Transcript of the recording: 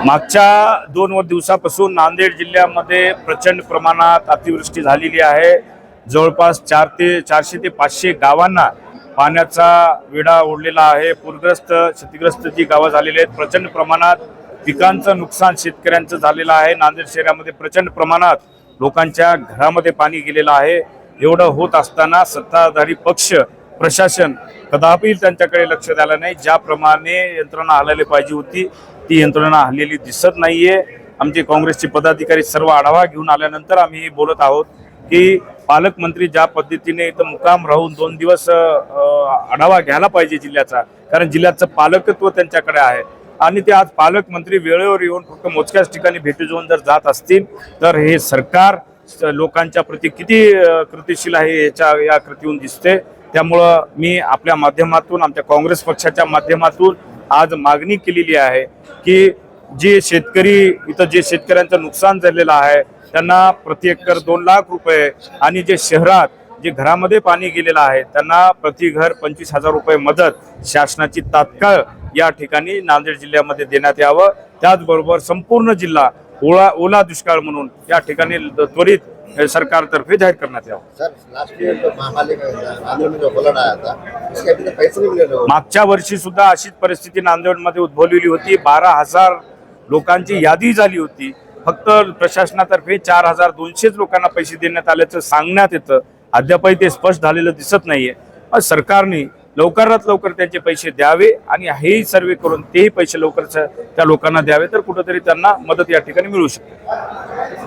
मागच्या 2 दिवसापासून नांदेड जिल्ह्यामध्ये प्रचंड प्रमाणात अतिवृष्टी झालेली आहे। जवळपास 400 ते 500 गावांना पाण्याचा विडा ओढलेला आहे। पूरग्रस्त क्षतिग्रस्त जी गावं झालेली आहेत, प्रचंड प्रमाणात पिकांचं नुकसान शेतकऱ्यांचं झालेलं आहे। नांदेड शहरामध्ये प्रचंड प्रमाणात लोकांच्या घरामध्ये पाणी गेलेलं आहे। एवढं होत असताना सत्ताधारी पक्ष प्रशासन कदापि त्यांच्याकडे लक्ष द्यायला नाही। ज्याप्रमाणे यंत्रणा हलवली पाहिजे होती ती यंत्रणा हललेली दिसत नाहीये। आमचे काँग्रेसचे पदाधिकारी सर्व आढावा घेऊन आल्यानंतर आम्ही बोलत आहोत की पालकमंत्री ज्या पद्धतीने इथं मुक्काम राहून 2 दिवस आढावा घ्यायला पाहिजे जिल्ह्याचा, कारण जिल्ह्याचं पालकत्व त्यांच्याकडे आहे आणि ते आज पालकमंत्री वेळेवर येऊन फक्त मोजक्याच ठिकाणी भेटी देऊन जर जात असतील तर हे सरकार लोकांच्या प्रती किती कृतिशील आहे या कृतीहून दिसते। त्यामुळं मी आपल्या माध्यमातून, आमच्या काँग्रेस पक्षाच्या माध्यमातून आज मागणी केलेली आहे की जे शेतकरी इथं जे शेतकऱ्यांचं नुकसान झालेलं आहे त्यांना प्रति एकर 2 लाख रुपये आणि जे शहरात जे घरामध्ये पाणी गेलेलं आहे त्यांना प्रति घर 25,000 रुपये मदत शासनाची तात्काळ या ठिकाणी नांदेड जिल्ह्यामध्ये देण्यात यावं। त्याचबरोबर संपूर्ण जिल्हा ओला दुष्काळ म्हणून या ठिकाणी त्वरित सरकारतर्फे जाहीर करण्यात यावं। मागच्या वर्षी सुद्धा अशीच परिस्थिती नांदेडमध्ये उद्भवलेली होती। 12,000 लोकांची यादी झाली होती। फक्त प्रशासनातर्फे 4,200 लोकांना पैसे देण्यात आल्याचं सांगण्यात येतं। अद्यापही ते स्पष्ट झालेलं दिसत नाहीये। सरकारने लवकरात लवकर त्यांचे पैसे द्यावे आणि हेही सर्वे करून तेही पैसे लवकर त्या लोकांना द्यावे, तर कुठेतरी त्यांना मदत या ठिकाणी मिळू शकते।